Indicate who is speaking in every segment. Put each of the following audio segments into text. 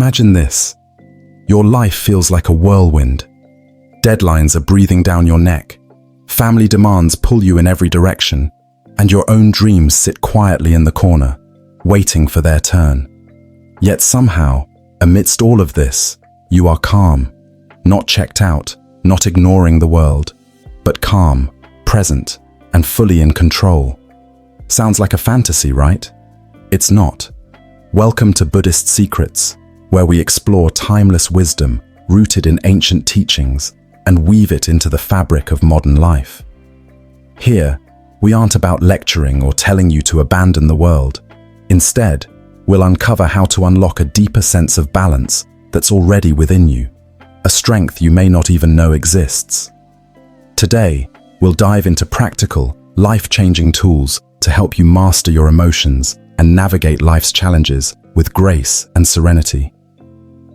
Speaker 1: Imagine this. Your life feels like a whirlwind. Deadlines are breathing down your neck. Family demands pull you in every direction, and your own dreams sit quietly in the corner, waiting for their turn. Yet somehow, amidst all of this, you are calm, not checked out, not ignoring the world, but calm, present, and fully in control. Sounds like a fantasy, right? It's not. Welcome to Buddhist Secrets, where we explore timeless wisdom rooted in ancient teachings and weave it into the fabric of modern life. Here, we aren't about lecturing or telling you to abandon the world. Instead, we'll uncover how to unlock a deeper sense of balance that's already within you, a strength you may not even know exists. Today, we'll dive into practical, life-changing tools to help you master your emotions and navigate life's challenges with grace and serenity.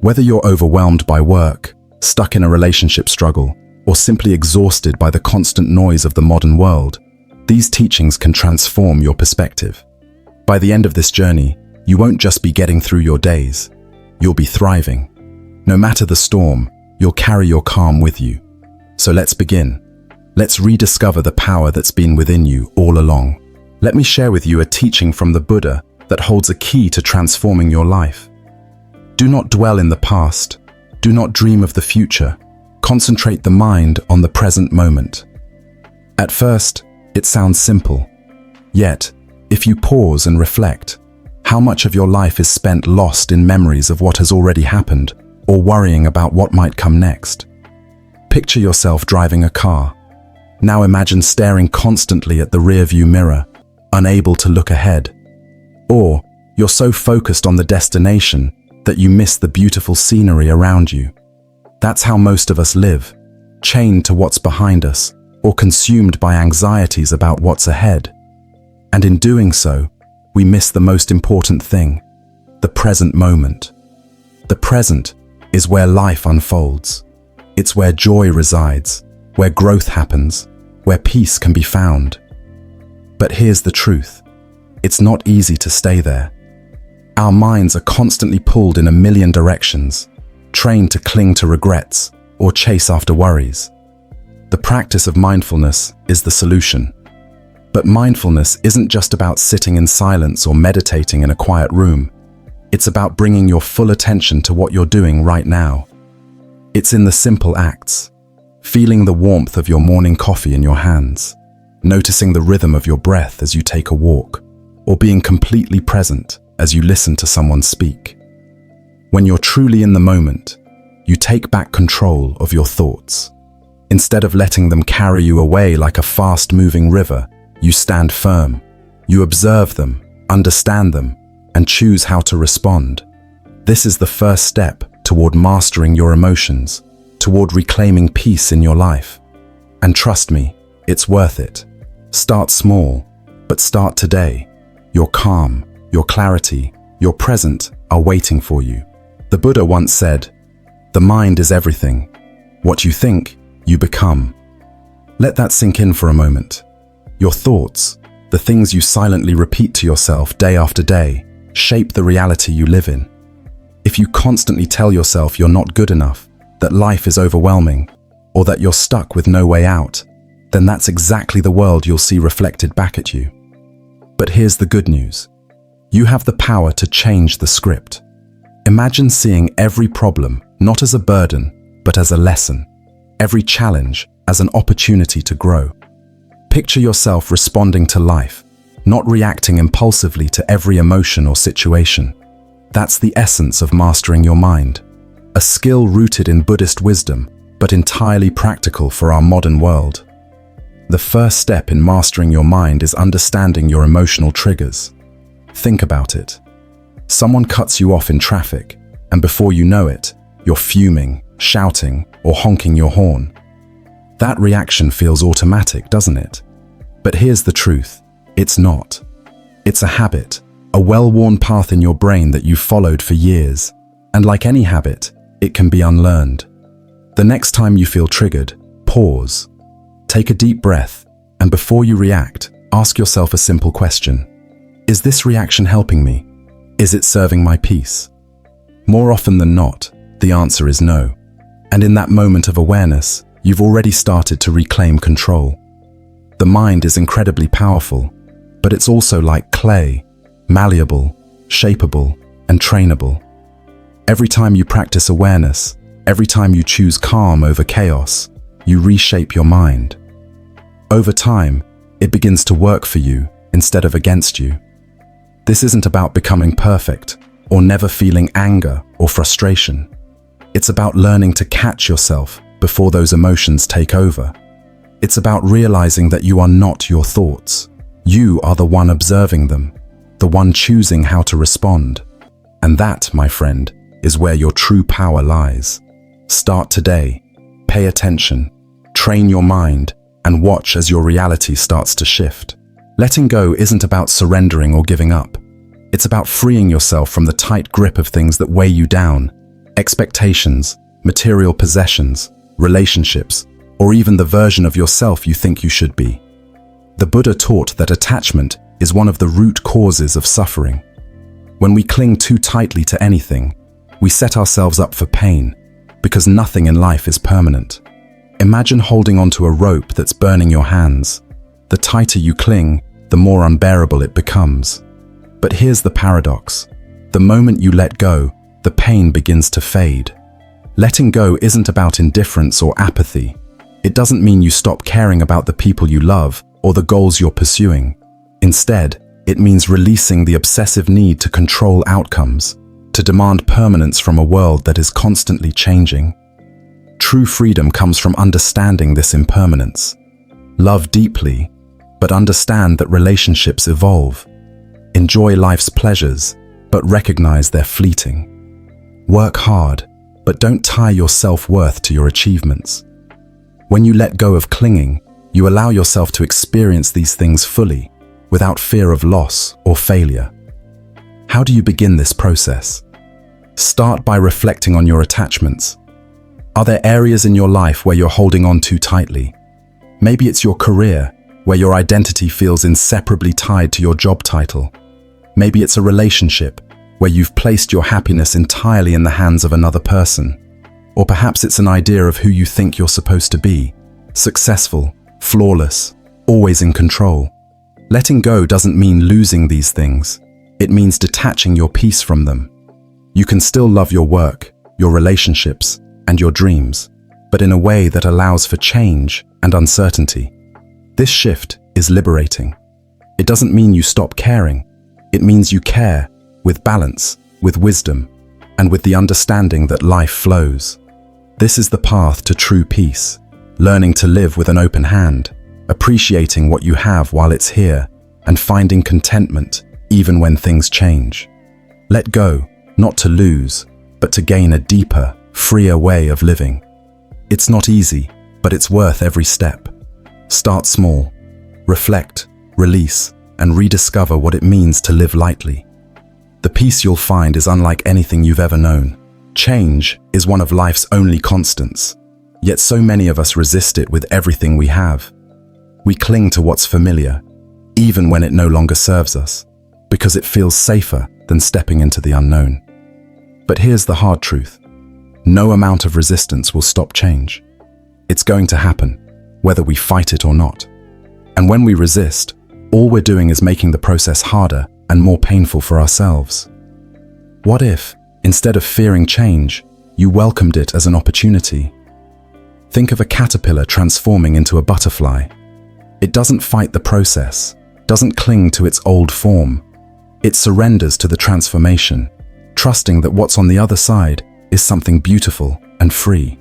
Speaker 1: Whether you're overwhelmed by work, stuck in a relationship struggle, or simply exhausted by the constant noise of the modern world, these teachings can transform your perspective. By the end of this journey, you won't just be getting through your days, you'll be thriving. No matter the storm, you'll carry your calm with you. So let's begin. Let's rediscover the power that's been within you all along. Let me share with you a teaching from the Buddha that holds a key to transforming your life. Do not dwell in the past. Do not dream of the future. Concentrate the mind on the present moment. At first, it sounds simple. Yet, if you pause and reflect, how much of your life is spent lost in memories of what has already happened or worrying about what might come next? Picture yourself driving a car. Now imagine staring constantly at the rearview mirror, unable to look ahead. Or you're so focused on the destination that you miss the beautiful scenery around you. That's how most of us live, chained to what's behind us or consumed by anxieties about what's ahead. And in doing so, we miss the most important thing, the present moment. The present is where life unfolds. It's where joy resides, where growth happens, where peace can be found. But here's the truth. It's not easy to stay there. Our minds are constantly pulled in a million directions, trained to cling to regrets or chase after worries. The practice of mindfulness is the solution. But mindfulness isn't just about sitting in silence or meditating in a quiet room. It's about bringing your full attention to what you're doing right now. It's in the simple acts, feeling the warmth of your morning coffee in your hands, noticing the rhythm of your breath as you take a walk, or being completely present as you listen to someone speak. When you're truly in the moment, you take back control of your thoughts. Instead of letting them carry you away like a fast-moving river, you stand firm. You observe them, understand them, and choose how to respond. This is the first step toward mastering your emotions, toward reclaiming peace in your life. And trust me, it's worth it. Start small, but start today. Your calm, your clarity, your present are waiting for you. The Buddha once said, "The mind is everything. What you think, you become." Let that sink in for a moment. Your thoughts, the things you silently repeat to yourself day after day, shape the reality you live in. If you constantly tell yourself you're not good enough, that life is overwhelming, or that you're stuck with no way out, then that's exactly the world you'll see reflected back at you. But here's the good news. You have the power to change the script. Imagine seeing every problem not as a burden, but as a lesson. Every challenge as an opportunity to grow. Picture yourself responding to life, not reacting impulsively to every emotion or situation. That's the essence of mastering your mind. A skill rooted in Buddhist wisdom, but entirely practical for our modern world. The first step in mastering your mind is understanding your emotional triggers. Think about it. Someone cuts you off in traffic, and before you know it, you're fuming, shouting, or honking your horn. That reaction feels automatic, doesn't it? But here's the truth. It's not. It's a habit, a well-worn path in your brain that you've followed for years. And like any habit, it can be unlearned. The next time you feel triggered, pause. Take a deep breath, and before you react, ask yourself a simple question. Is this reaction helping me? Is it serving my peace? More often than not, the answer is no. And in that moment of awareness, you've already started to reclaim control. The mind is incredibly powerful, but it's also like clay, malleable, shapeable, and trainable. Every time you practice awareness, every time you choose calm over chaos, you reshape your mind. Over time, it begins to work for you instead of against you. This isn't about becoming perfect or never feeling anger or frustration. It's about learning to catch yourself before those emotions take over. It's about realizing that you are not your thoughts. You are the one observing them, the one choosing how to respond. And that, my friend, is where your true power lies. Start today. Pay attention. Train your mind and watch as your reality starts to shift. Letting go isn't about surrendering or giving up. It's about freeing yourself from the tight grip of things that weigh you down. Expectations, material possessions, relationships, or even the version of yourself you think you should be. The Buddha taught that attachment is one of the root causes of suffering. When we cling too tightly to anything, we set ourselves up for pain, because nothing in life is permanent. Imagine holding onto a rope that's burning your hands. The tighter you cling, the more unbearable it becomes. But here's the paradox. The moment you let go, the pain begins to fade. Letting go isn't about indifference or apathy. It doesn't mean you stop caring about the people you love or the goals you're pursuing. Instead, it means releasing the obsessive need to control outcomes, to demand permanence from a world that is constantly changing. True freedom comes from understanding this impermanence. Love deeply, but understand that relationships evolve. Enjoy life's pleasures, but recognize they're fleeting. Work hard, but don't tie your self-worth to your achievements. When you let go of clinging, you allow yourself to experience these things fully, without fear of loss or failure. How do you begin this process? Start by reflecting on your attachments. Are there areas in your life where you're holding on too tightly? Maybe it's your career, where your identity feels inseparably tied to your job title. Maybe it's a relationship, where you've placed your happiness entirely in the hands of another person. Or perhaps it's an idea of who you think you're supposed to be: successful, flawless, always in control. Letting go doesn't mean losing these things. It means detaching your peace from them. You can still love your work, your relationships, and your dreams, but in a way that allows for change and uncertainty. This shift is liberating. It doesn't mean you stop caring. It means you care with balance, with wisdom, and with the understanding that life flows. This is the path to true peace, learning to live with an open hand, appreciating what you have while it's here, and finding contentment even when things change. Let go, not to lose, but to gain a deeper, freer way of living. It's not easy, but it's worth every step. Start small. Reflect, release, and rediscover what it means to live lightly. The peace you'll find is unlike anything you've ever known. Change is one of life's only constants, yet so many of us resist it with everything we have. We cling to what's familiar, even when it no longer serves us, because it feels safer than stepping into the unknown. But here's the hard truth. No amount of resistance will stop change. It's going to happen, whether we fight it or not. And when we resist, all we're doing is making the process harder and more painful for ourselves. What if, instead of fearing change, you welcomed it as an opportunity? Think of a caterpillar transforming into a butterfly. It doesn't fight the process, doesn't cling to its old form. It surrenders to the transformation, trusting that what's on the other side is something beautiful and free.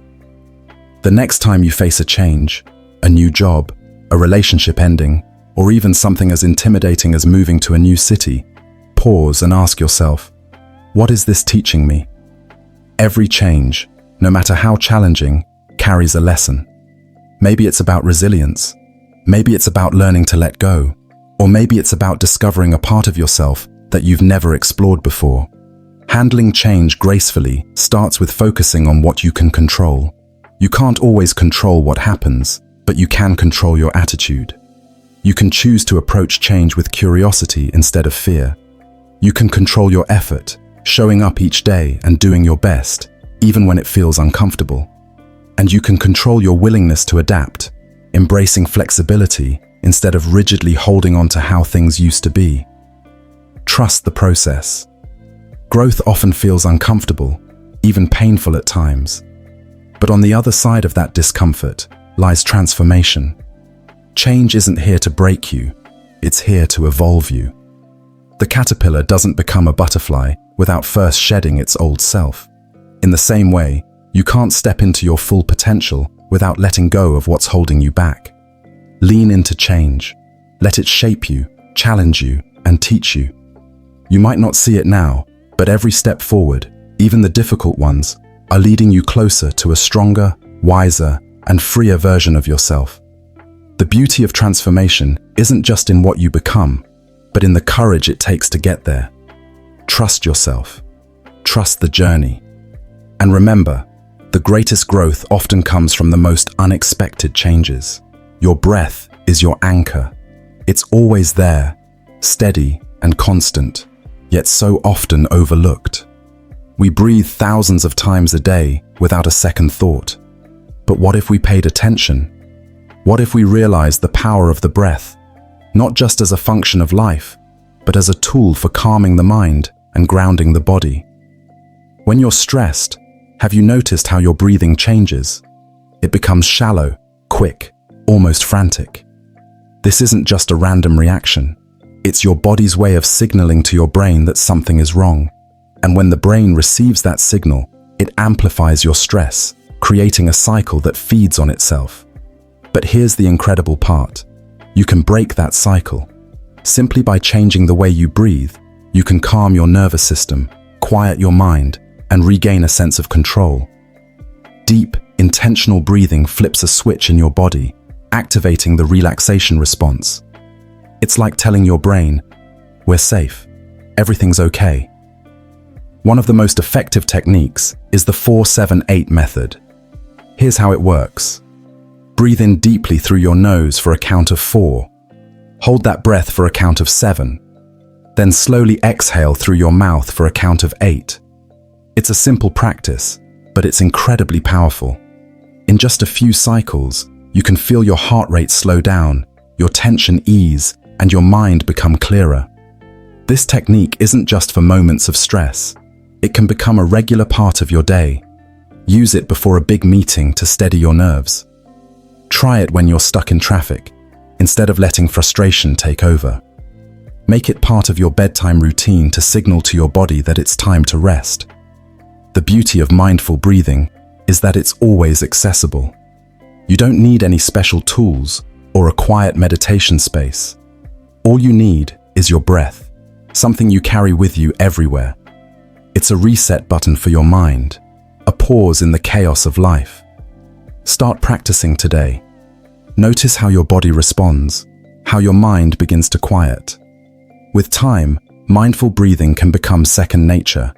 Speaker 1: The next time you face a change, a new job, a relationship ending, or even something as intimidating as moving to a new city, pause and ask yourself, what is this teaching me? Every change, no matter how challenging, carries a lesson. Maybe it's about resilience. Maybe it's about learning to let go. Or maybe it's about discovering a part of yourself that you've never explored before. Handling change gracefully starts with focusing on what you can control. You can't always control what happens, but you can control your attitude. You can choose to approach change with curiosity instead of fear. You can control your effort, showing up each day and doing your best, even when it feels uncomfortable. And you can control your willingness to adapt, embracing flexibility instead of rigidly holding on to how things used to be. Trust the process. Growth often feels uncomfortable, even painful at times. But on the other side of that discomfort lies transformation. Change isn't here to break you, it's here to evolve you. The caterpillar doesn't become a butterfly without first shedding its old self. In the same way, you can't step into your full potential without letting go of what's holding you back. Lean into change. Let it shape you, challenge you, and teach you. You might not see it now, but every step forward, even the difficult ones, are leading you closer to a stronger, wiser, and freer version of yourself. The beauty of transformation isn't just in what you become, but in the courage it takes to get there. Trust yourself. Trust the journey. And remember, the greatest growth often comes from the most unexpected changes. Your breath is your anchor. It's always there, steady and constant, yet so often overlooked. We breathe thousands of times a day without a second thought. But what if we paid attention? What if we realized the power of the breath, not just as a function of life, but as a tool for calming the mind and grounding the body? When you're stressed, have you noticed how your breathing changes? It becomes shallow, quick, almost frantic. This isn't just a random reaction. It's your body's way of signaling to your brain that something is wrong. And when the brain receives that signal, it amplifies your stress, creating a cycle that feeds on itself. But here's the incredible part. You can break that cycle. Simply by changing the way you breathe, you can calm your nervous system, quiet your mind, and regain a sense of control. Deep, intentional breathing flips a switch in your body, activating the relaxation response. It's like telling your brain, "We're safe. Everything's okay." One of the most effective techniques is the 4-7-8 method. Here's how it works. Breathe in deeply through your nose for a count of 4. Hold that breath for a count of 7. Then slowly exhale through your mouth for a count of 8. It's a simple practice, but it's incredibly powerful. In just a few cycles, you can feel your heart rate slow down, your tension ease, and your mind become clearer. This technique isn't just for moments of stress. It can become a regular part of your day. Use it before a big meeting to steady your nerves. Try it when you're stuck in traffic, instead of letting frustration take over. Make it part of your bedtime routine to signal to your body that it's time to rest. The beauty of mindful breathing is that it's always accessible. You don't need any special tools or a quiet meditation space. All you need is your breath, something you carry with you everywhere. It's a reset button for your mind, a pause in the chaos of life. Start practicing today. Notice how your body responds, how your mind begins to quiet. With time, mindful breathing can become second nature,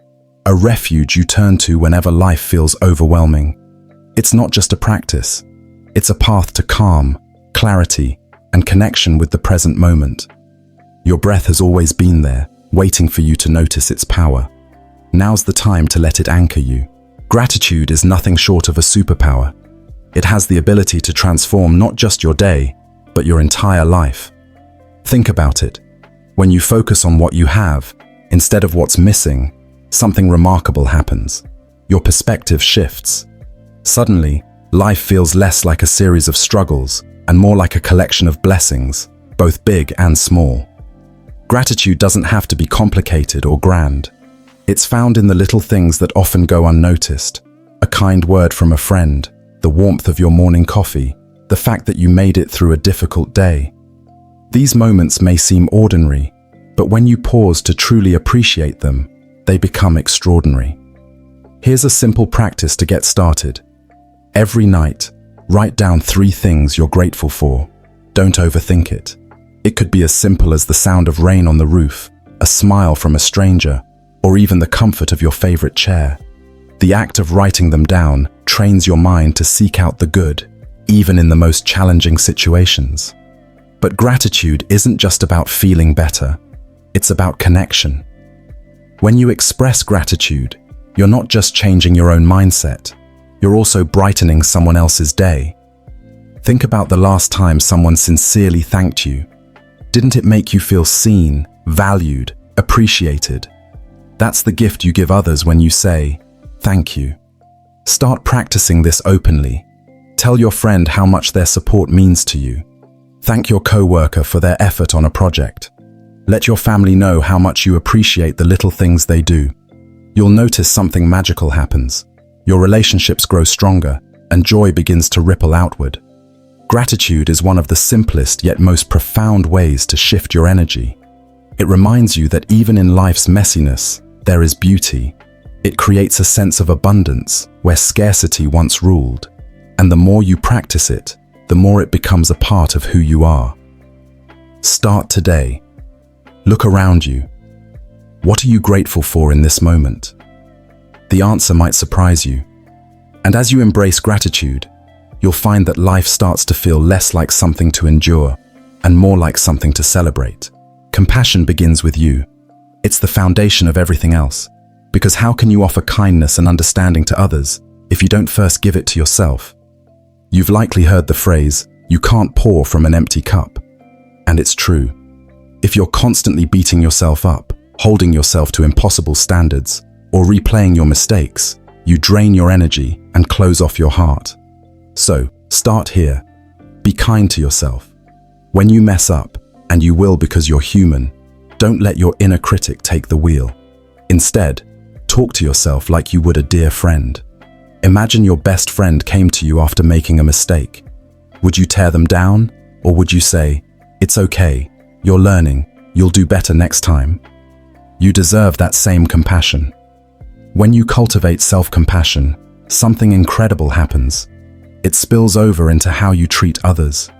Speaker 1: a refuge you turn to whenever life feels overwhelming. It's not just a practice, it's a path to calm, clarity, and connection with the present moment. Your breath has always been there, waiting for you to notice its power. Now's the time to let it anchor you. Gratitude is nothing short of a superpower. It has the ability to transform not just your day, but your entire life. Think about it. When you focus on what you have, instead of what's missing, something remarkable happens. Your perspective shifts. Suddenly, life feels less like a series of struggles and more like a collection of blessings, both big and small. Gratitude doesn't have to be complicated or grand. It's found in the little things that often go unnoticed. A kind word from a friend, the warmth of your morning coffee, the fact that you made it through a difficult day. These moments may seem ordinary, but when you pause to truly appreciate them, they become extraordinary. Here's a simple practice to get started. Every night, write down 3 things you're grateful for. Don't overthink it. It could be as simple as the sound of rain on the roof, a smile from a stranger, or even the comfort of your favorite chair. The act of writing them down trains your mind to seek out the good, even in the most challenging situations. But gratitude isn't just about feeling better. It's about connection. When you express gratitude, you're not just changing your own mindset, you're also brightening someone else's day. Think about the last time someone sincerely thanked you. Didn't it make you feel seen, valued, appreciated? That's the gift you give others when you say, "Thank you." Start practicing this openly. Tell your friend how much their support means to you. Thank your coworker for their effort on a project. Let your family know how much you appreciate the little things they do. You'll notice something magical happens. Your relationships grow stronger, and joy begins to ripple outward. Gratitude is one of the simplest yet most profound ways to shift your energy. It reminds you that even in life's messiness, there is beauty. It creates a sense of abundance where scarcity once ruled. And the more you practice it, the more it becomes a part of who you are. Start today. Look around you. What are you grateful for in this moment? The answer might surprise you. And as you embrace gratitude, you'll find that life starts to feel less like something to endure and more like something to celebrate. Compassion begins with you. It's the foundation of everything else. Because how can you offer kindness and understanding to others if you don't first give it to yourself? You've likely heard the phrase, "You can't pour from an empty cup." And it's true. If you're constantly beating yourself up, holding yourself to impossible standards, or replaying your mistakes, you drain your energy and close off your heart. So, start here. Be kind to yourself. When you mess up, and you will because you're human, don't let your inner critic take the wheel. Instead, talk to yourself like you would a dear friend. Imagine your best friend came to you after making a mistake. Would you tear them down, or would you say, "It's okay, you're learning, you'll do better next time"? You deserve that same compassion. When you cultivate self-compassion, something incredible happens. It spills over into how you treat others.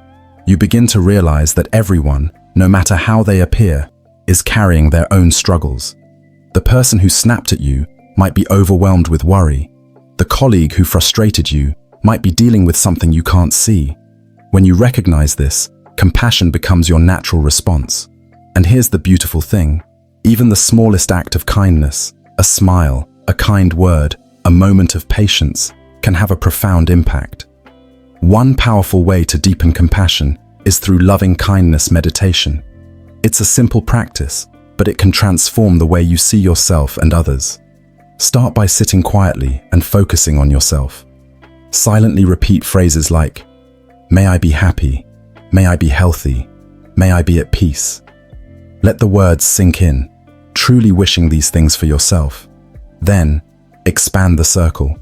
Speaker 1: You begin to realize that everyone, no matter how they appear, is carrying their own struggles. The person who snapped at you might be overwhelmed with worry. The colleague who frustrated you might be dealing with something you can't see. When you recognize this, compassion becomes your natural response. And here's the beautiful thing. Even the smallest act of kindness, a smile, a kind word, a moment of patience, can have a profound impact. One powerful way to deepen compassion is through loving kindness meditation. It's a simple practice, but it can transform the way you see yourself and others. Start by sitting quietly and focusing on yourself. Silently repeat phrases like, "May I be happy, may I be healthy, may I be at peace." Let the words sink in, truly wishing these things for yourself. Then, expand the circle.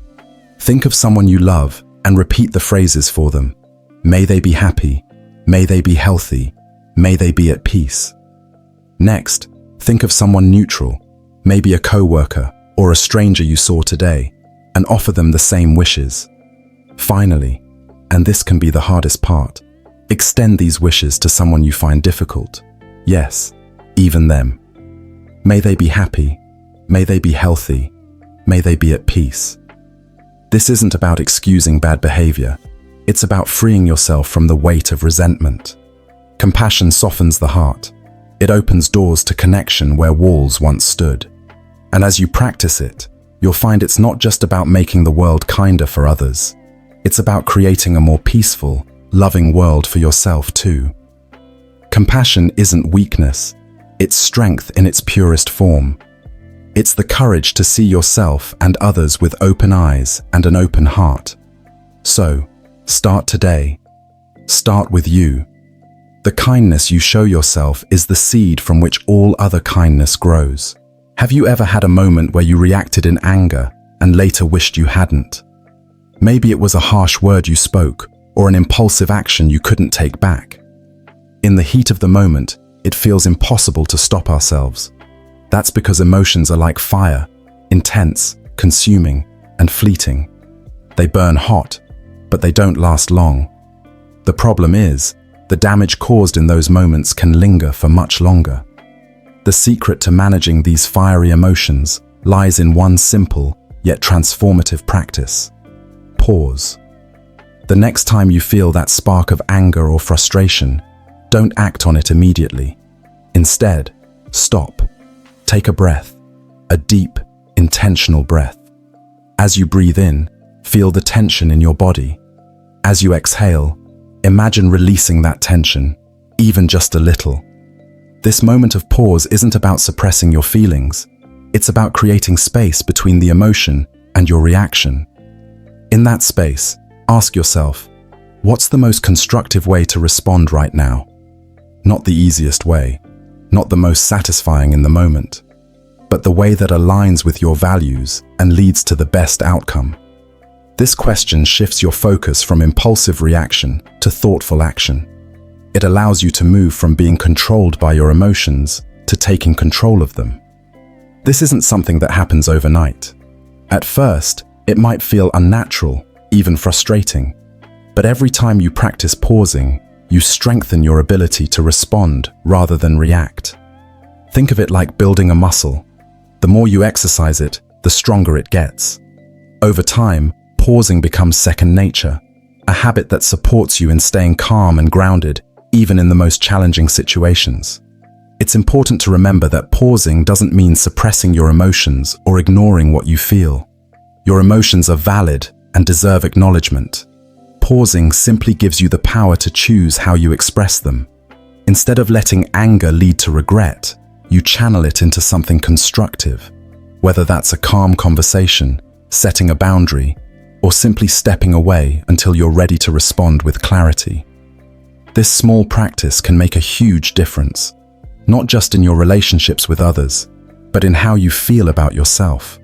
Speaker 1: Think of someone you love and repeat the phrases for them. May they be happy, may they be healthy, may they be at peace. Next, think of someone neutral, maybe a coworker or a stranger you saw today, and offer them the same wishes. Finally, and this can be the hardest part, extend these wishes to someone you find difficult. Yes, even them. May they be happy, may they be healthy, may they be at peace. This isn't about excusing bad behavior. It's about freeing yourself from the weight of resentment. Compassion softens the heart. It opens doors to connection where walls once stood. And as you practice it, you'll find it's not just about making the world kinder for others. It's about creating a more peaceful, loving world for yourself too. Compassion isn't weakness. It's strength in its purest form. It's the courage to see yourself and others with open eyes and an open heart. So, start today. Start with you. The kindness you show yourself is the seed from which all other kindness grows. Have you ever had a moment where you reacted in anger and later wished you hadn't? Maybe it was a harsh word you spoke or an impulsive action you couldn't take back. In the heat of the moment, it feels impossible to stop ourselves. That's because emotions are like fire, intense, consuming, and fleeting. They burn hot, but they don't last long. The problem is, the damage caused in those moments can linger for much longer. The secret to managing these fiery emotions lies in one simple, yet transformative practice. Pause. The next time you feel that spark of anger or frustration, don't act on it immediately. Instead, stop. Take a breath. a deep, intentional breath. As you breathe in, feel the tension in your body. As you exhale, imagine releasing that tension, even just a little. This moment of pause isn't about suppressing your feelings. It's about creating space between the emotion and your reaction. In that space, ask yourself, what's the most constructive way to respond right now? Not the easiest way, not the most satisfying in the moment, but the way that aligns with your values and leads to the best outcome. This question shifts your focus from impulsive reaction to thoughtful action. It allows you to move from being controlled by your emotions to taking control of them. This isn't something that happens overnight. At first, it might feel unnatural, even frustrating. But every time you practice pausing, you strengthen your ability to respond rather than react. Think of it like building a muscle. The more you exercise it, the stronger it gets. Over time, pausing becomes second nature, a habit that supports you in staying calm and grounded, even in the most challenging situations. It's important to remember that pausing doesn't mean suppressing your emotions or ignoring what you feel. Your emotions are valid and deserve acknowledgement. Pausing simply gives you the power to choose how you express them. Instead of letting anger lead to regret, you channel it into something constructive, whether that's a calm conversation, setting a boundary, or simply stepping away until you're ready to respond with clarity. This small practice can make a huge difference, not just in your relationships with others, but in how you feel about yourself.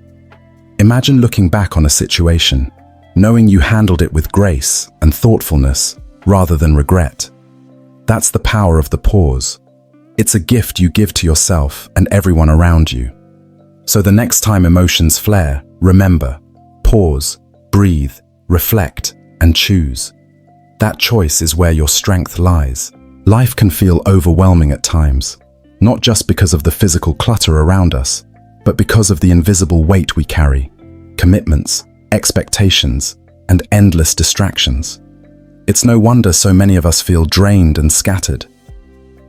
Speaker 1: Imagine looking back on a situation, knowing you handled it with grace and thoughtfulness rather than regret. That's the power of the pause. It's a gift you give to yourself and everyone around you. So the next time emotions flare, remember, pause, breathe, reflect, and choose. That choice is where your strength lies. Life can feel overwhelming at times, not just because of the physical clutter around us, but because of the invisible weight we carry, commitments, expectations, and endless distractions. It's no wonder so many of us feel drained and scattered.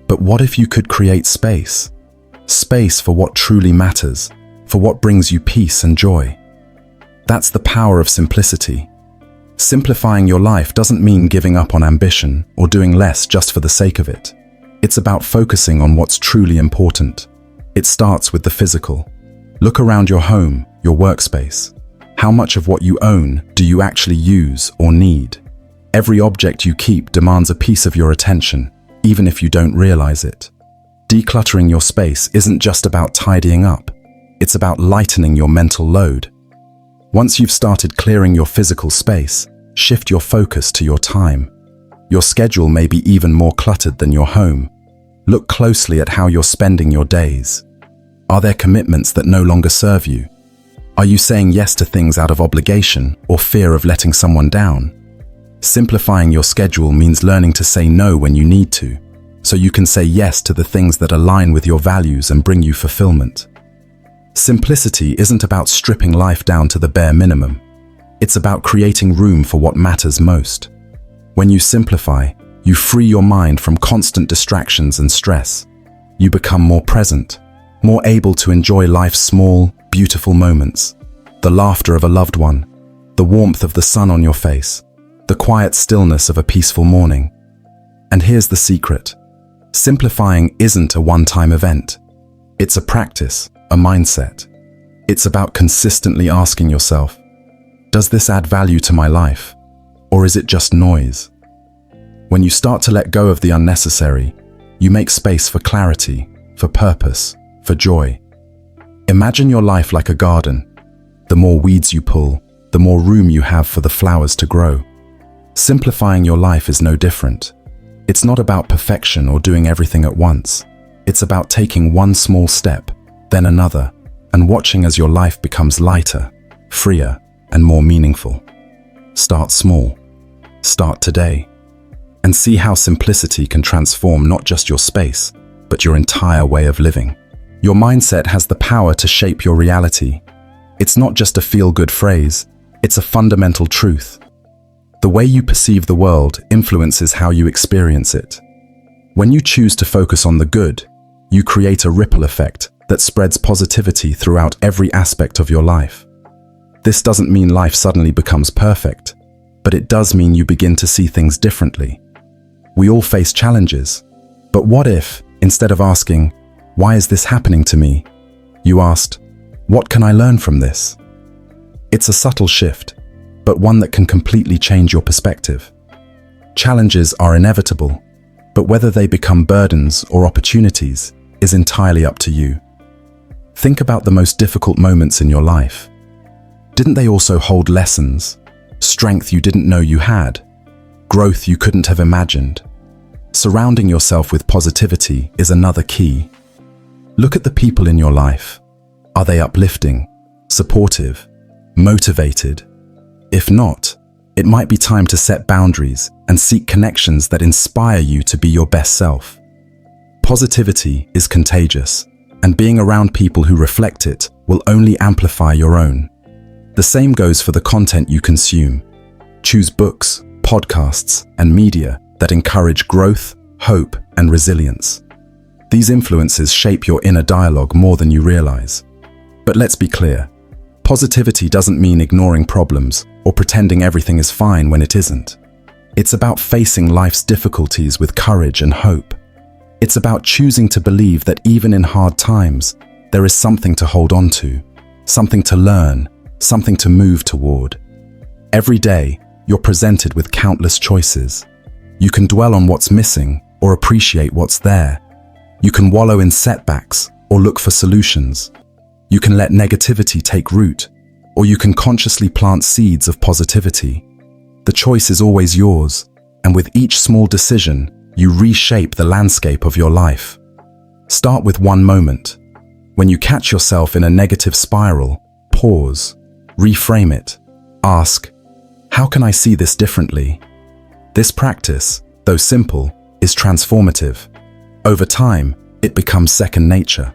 Speaker 1: But what if you could create space? Space for what truly matters, for what brings you peace and joy. That's the power of simplicity. Simplifying your life doesn't mean giving up on ambition or doing less just for the sake of it. It's about focusing on what's truly important. It starts with the physical. Look around your home, your workspace. How much of what you own do you actually use or need? Every object you keep demands a piece of your attention, even if you don't realize it. Decluttering your space isn't just about tidying up. It's about lightening your mental load. Once you've started clearing your physical space, shift your focus to your time. Your schedule may be even more cluttered than your home. Look closely at how you're spending your days. Are there commitments that no longer serve you? Are you saying yes to things out of obligation or fear of letting someone down? Simplifying your schedule means learning to say no when you need to, so you can say yes to the things that align with your values and bring you fulfillment. Simplicity isn't about stripping life down to the bare minimum. It's about creating room for what matters most. When you simplify, you free your mind from constant distractions and stress. You become more present, more able to enjoy life's small, beautiful moments. The laughter of a loved one, the warmth of the sun on your face, the quiet stillness of a peaceful morning. And here's the secret. Simplifying isn't a one-time event. It's a practice, a mindset. It's about consistently asking yourself, does this add value to my life? Or is it just noise? When you start to let go of the unnecessary, you make space for clarity, for purpose, for joy. Imagine your life like a garden. The more weeds you pull, the more room you have for the flowers to grow. Simplifying your life is no different. It's not about perfection or doing everything at once. It's about taking one small step, then another, and watching as your life becomes lighter, freer, and more meaningful. Start small. Start today. And see how simplicity can transform not just your space, but your entire way of living. Your mindset has the power to shape your reality. It's not just a feel-good phrase, it's a fundamental truth. The way you perceive the world influences how you experience it. When you choose to focus on the good, you create a ripple effect that spreads positivity throughout every aspect of your life. This doesn't mean life suddenly becomes perfect, but it does mean you begin to see things differently. We all face challenges, but what if, instead of asking, "Why is this happening to me?" you asked, "What can I learn from this?" It's a subtle shift, but one that can completely change your perspective. Challenges are inevitable, but whether they become burdens or opportunities is entirely up to you. Think about the most difficult moments in your life. Didn't they also hold lessons, strength you didn't know you had, growth you couldn't have imagined? Surrounding yourself with positivity is another key. Look at the people in your life. Are they uplifting, supportive, motivated? If not, it might be time to set boundaries and seek connections that inspire you to be your best self. Positivity is contagious, and being around people who reflect it will only amplify your own. The same goes for the content you consume. Choose books, podcasts, and media that encourage growth, hope, and resilience. These influences shape your inner dialogue more than you realize. But let's be clear, positivity doesn't mean ignoring problems or pretending everything is fine when it isn't. It's about facing life's difficulties with courage and hope. It's about choosing to believe that even in hard times, there is something to hold on to, something to learn, something to move toward. Every day, you're presented with countless choices. You can dwell on what's missing or appreciate what's there. You can wallow in setbacks or look for solutions. You can let negativity take root, or you can consciously plant seeds of positivity. The choice is always yours, and with each small decision, you reshape the landscape of your life. Start with one moment. When you catch yourself in a negative spiral, pause, reframe it. Ask, "How can I see this differently?" This practice, though simple, is transformative. Over time, it becomes second nature.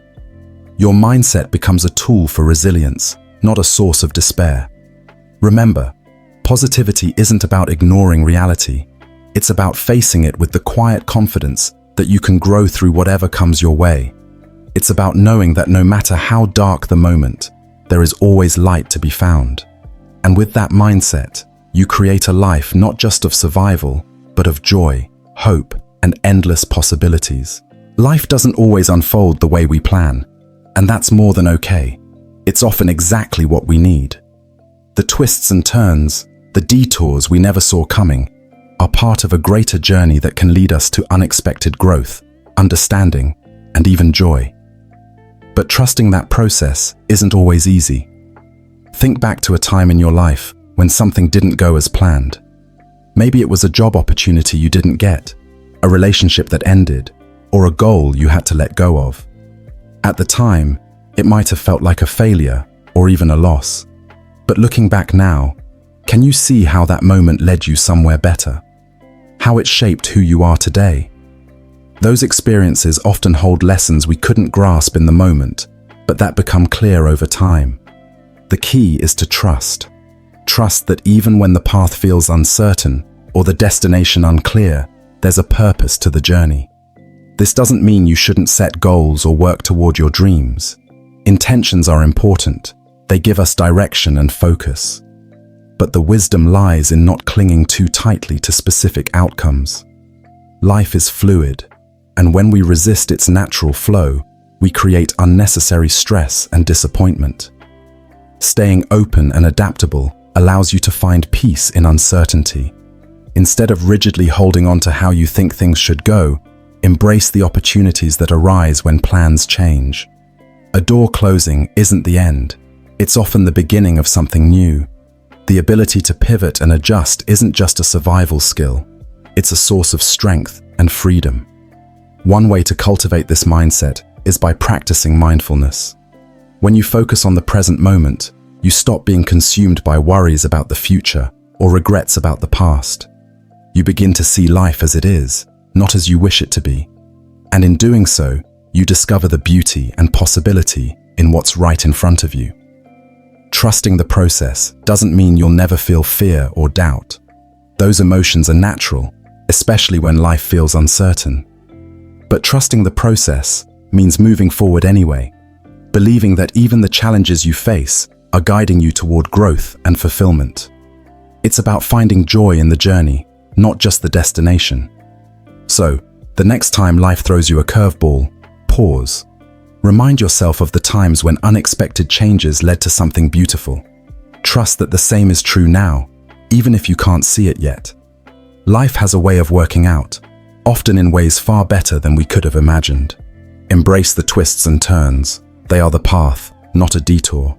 Speaker 1: Your mindset becomes a tool for resilience, not a source of despair. Remember, positivity isn't about ignoring reality. It's about facing it with the quiet confidence that you can grow through whatever comes your way. It's about knowing that no matter how dark the moment, there is always light to be found. And with that mindset, you create a life not just of survival, but of joy, hope, and endless possibilities. Life doesn't always unfold the way we plan, and that's more than okay. It's often exactly what we need. The twists and turns, the detours we never saw coming, are part of a greater journey that can lead us to unexpected growth, understanding, and even joy. But trusting that process isn't always easy. Think back to a time in your life when something didn't go as planned. Maybe it was a job opportunity you didn't get, a relationship that ended, or a goal you had to let go of. At the time, it might have felt like a failure or even a loss. But looking back now, can you see how that moment led you somewhere better? How it shaped who you are today? Those experiences often hold lessons we couldn't grasp in the moment, but that become clear over time. The key is to trust. Trust that even when the path feels uncertain or the destination unclear, there's a purpose to the journey. This doesn't mean you shouldn't set goals or work toward your dreams. Intentions are important. They give us direction and focus. But the wisdom lies in not clinging too tightly to specific outcomes. Life is fluid, and when we resist its natural flow, we create unnecessary stress and disappointment. Staying open and adaptable allows you to find peace in uncertainty. Instead of rigidly holding on to how you think things should go, embrace the opportunities that arise when plans change. A door closing isn't the end. It's often the beginning of something new. The ability to pivot and adjust isn't just a survival skill. It's a source of strength and freedom. One way to cultivate this mindset is by practicing mindfulness. When you focus on the present moment, you stop being consumed by worries about the future or regrets about the past. You begin to see life as it is, not as you wish it to be. And in doing so, you discover the beauty and possibility in what's right in front of you. Trusting the process doesn't mean you'll never feel fear or doubt. Those emotions are natural, especially when life feels uncertain. But trusting the process means moving forward anyway, believing that even the challenges you face are guiding you toward growth and fulfillment. It's about finding joy in the journey, not just the destination. So, the next time life throws you a curveball, pause. Remind yourself of the times when unexpected changes led to something beautiful. Trust that the same is true now, even if you can't see it yet. Life has a way of working out, often in ways far better than we could have imagined. Embrace the twists and turns. They are the path, not a detour.